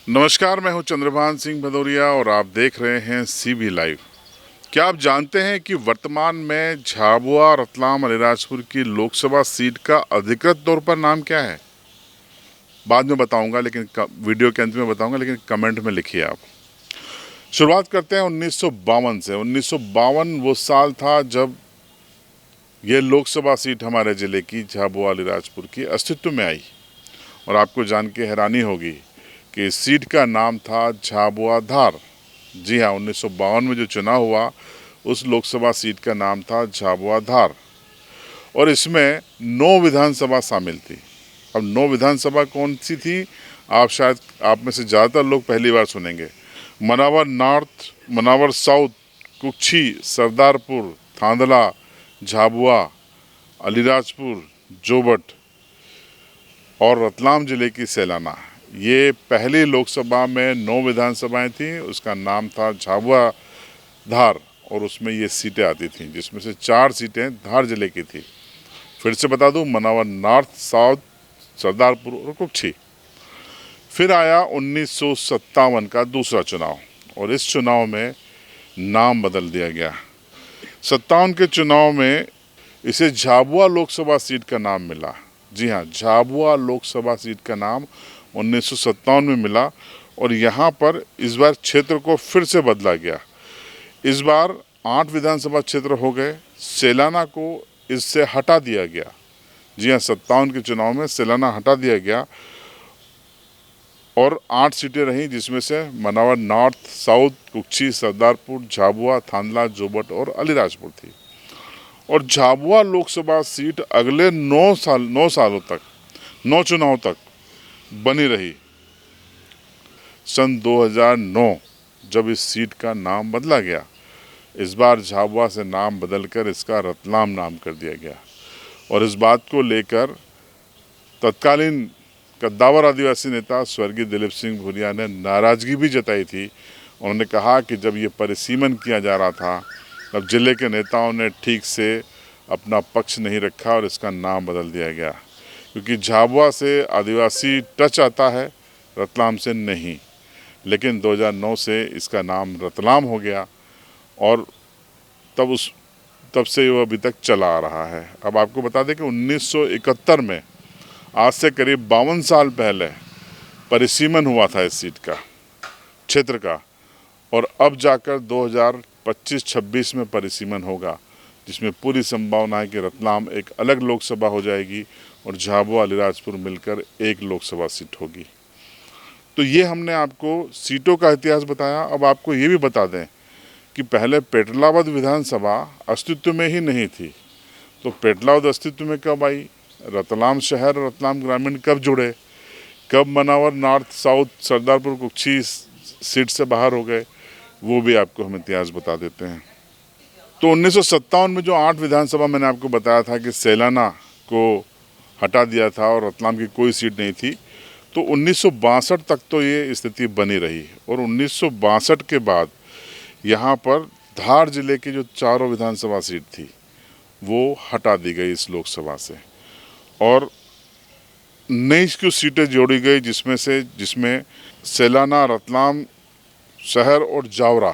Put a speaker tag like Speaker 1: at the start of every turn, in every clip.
Speaker 1: नमस्कार, मैं हूं चंद्रभान सिंह भदौरिया और आप देख रहे हैं सीबी लाइव। क्या आप जानते हैं कि वर्तमान में झाबुआ, रतलाम, अलीराजपुर की लोकसभा सीट का अधिकृत तौर पर नाम क्या है? बाद में बताऊंगा, लेकिन वीडियो के अंत में बताऊंगा, लेकिन कमेंट में लिखिए आप। शुरुआत करते हैं 1952 से। 1952 वो साल था जब ये लोकसभा सीट हमारे ज़िले की झाबुआ अलीराजपुर की अस्तित्व में आई। और आपको जान के हैरानी होगी कि इस सीट का नाम था झाबुआ धार। जी हाँ, 1952 में जो चुनाव हुआ उस लोकसभा सीट का नाम था झाबुआ धार और इसमें 9 विधानसभा शामिल थी। अब 9 विधानसभा कौन सी थी? आप में से ज़्यादातर लोग पहली बार सुनेंगे। मनावर नॉर्थ, मनावर साउथ, कुक्षी, सरदारपुर, थांदला, झाबुआ, अलीराजपुर, जोबट और रतलाम जिले की सैलाना। ये पहली लोकसभा में 9 विधानसभाएं थीं। उसका नाम था झाबुआ धार और उसमें ये सीटें आती थीं, जिसमें से 4 सीटें धार जिले की थी। फिर से बता दूं, मनावर नॉर्थ, साउथ, सरदारपुर और कुक्षी। फिर आया 1957 का दूसरा चुनाव और इस चुनाव में नाम बदल दिया गया। 57 के चुनाव में इसे झाबुआ लोकसभा सीट का नाम मिला। जी हाँ, झाबुआ लोकसभा सीट का नाम 1957 में मिला और यहाँ पर इस बार क्षेत्र को फिर से बदला गया। इस बार 8 विधानसभा क्षेत्र हो गए। सैलाना को इससे हटा दिया गया। जी हाँ, 57 के चुनाव में सैलाना हटा दिया गया और 8 सीटें रहीं, जिसमें से मनावर नॉर्थ, साउथ, कुक्षी, सरदारपुर, झाबुआ, थांदला, जोबट और अलीराजपुर थी। और झाबुआ लोकसभा सीट अगले 9 सालों तक, 9 चुनाव तक बनी रही। सन 2009 जब इस सीट का नाम बदला गया, इस बार झाबुआ से नाम बदलकर इसका रतलाम नाम कर दिया गया। और इस बात को लेकर तत्कालीन कद्दावर आदिवासी नेता स्वर्गीय दिलीप सिंह भूरिया ने नाराज़गी भी जताई थी। उन्होंने कहा कि जब ये परिसीमन किया जा रहा था तब जिले के नेताओं ने ठीक से अपना पक्ष नहीं रखा और इसका नाम बदल दिया गया, क्योंकि झाबुआ से आदिवासी टच आता है, रतलाम से नहीं। लेकिन 2009 से इसका नाम रतलाम हो गया और तब से वो अभी तक चला आ रहा है। अब आपको बता दें कि 1971 में, आज से करीब 52 साल पहले परिसीमन हुआ था इस सीट का, क्षेत्र का, और अब जाकर 2025-26 में परिसीमन होगा, जिसमें पूरी संभावना है कि रतलाम एक अलग लोकसभा हो जाएगी और झाबुआ अलीराजपुर मिलकर एक लोकसभा सीट होगी। तो ये हमने आपको सीटों का इतिहास बताया। अब आपको ये भी बता दें कि पहले पेटलावद विधानसभा अस्तित्व में ही नहीं थी। तो पेटलावद अस्तित्व में कब आई? रतलाम शहर और रतलाम ग्रामीण कब जुड़े? कब Manawar north, south, Sardarpur, Kukshi seat से बाहर हो गए? वो भी आपको हम इतिहास बता देते हैं। तो 1957 में जो 8 विधानसभा मैंने आपको बताया था कि सैलाना को हटा दिया था और रतलाम की कोई सीट नहीं थी, तो 1962 तक तो ये स्थिति बनी रही। और 1962 के बाद यहाँ पर धार जिले की जो 4 विधानसभा सीट थी वो हटा दी गई इस लोकसभा से और नई कुछ सीटें जोड़ी गई, जिसमें सैलाना, रतलाम शहर और जावरा।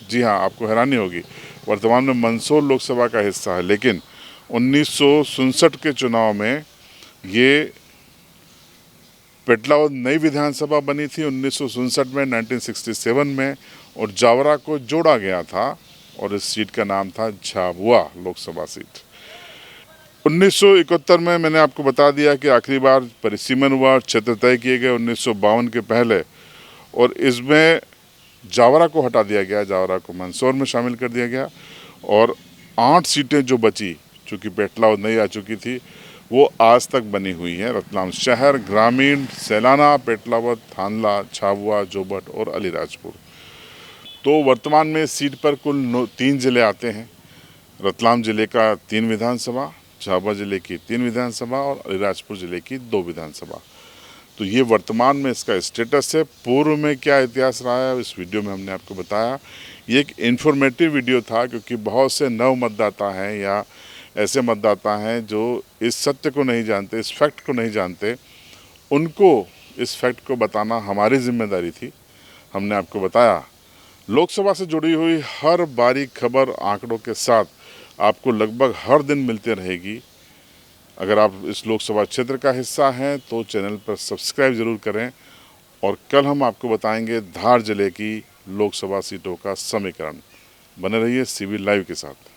Speaker 1: जी हाँ, आपको हैरानी होगी, वर्तमान में मंदसौर लोकसभा का हिस्सा है, लेकिन 1967 के चुनाव में ये पेटलावद नई विधानसभा बनी थी 1967 में, 1967 में, और जावरा को जोड़ा गया था और इस सीट का नाम था झाबुआ लोकसभा सीट। 1971 में मैंने आपको बता दिया कि आखिरी बार परिसीमन हुआ, क्षेत्र तय किए गए 1952 के पहले, और इसमें जावरा को हटा दिया गया, जावरा को मंदसौर में शामिल कर दिया गया और 8 सीटें जो बची, चूँकि पेटलावद नहीं आ चुकी थी, वो आज तक बनी हुई हैं। रतलाम शहर, ग्रामीण, सैलाना, पेटलावद, थांदला, झाबुआ, जोबट और अलीराजपुर। तो वर्तमान में इस सीट पर कुल 3 ज़िले आते हैं। रतलाम ज़िले का 3 विधानसभा, झाबुआ ज़िले की 3 विधानसभा और अलीराजपुर ज़िले की 2 विधानसभा। तो ये वर्तमान में इसका स्टेटस है। पूर्व में क्या इतिहास रहा है इस वीडियो में हमने आपको बताया। ये एक इन्फॉर्मेटिव वीडियो था, क्योंकि बहुत से नव मतदाता हैं या ऐसे मतदाता हैं जो इस सत्य को नहीं जानते, इस फैक्ट को नहीं जानते। उनको इस फैक्ट को बताना हमारी जिम्मेदारी थी। हमने आपको बताया। लोकसभा से जुड़ी हुई हर बारीक खबर आंकड़ों के साथ आपको लगभग हर दिन मिलती रहेगी। अगर आप इस लोकसभा क्षेत्र का हिस्सा हैं तो चैनल पर सब्सक्राइब ज़रूर करें। और कल हम आपको बताएंगे धार जिले की लोकसभा सीटों का समीकरण। बने रहिए CB लाइव के साथ।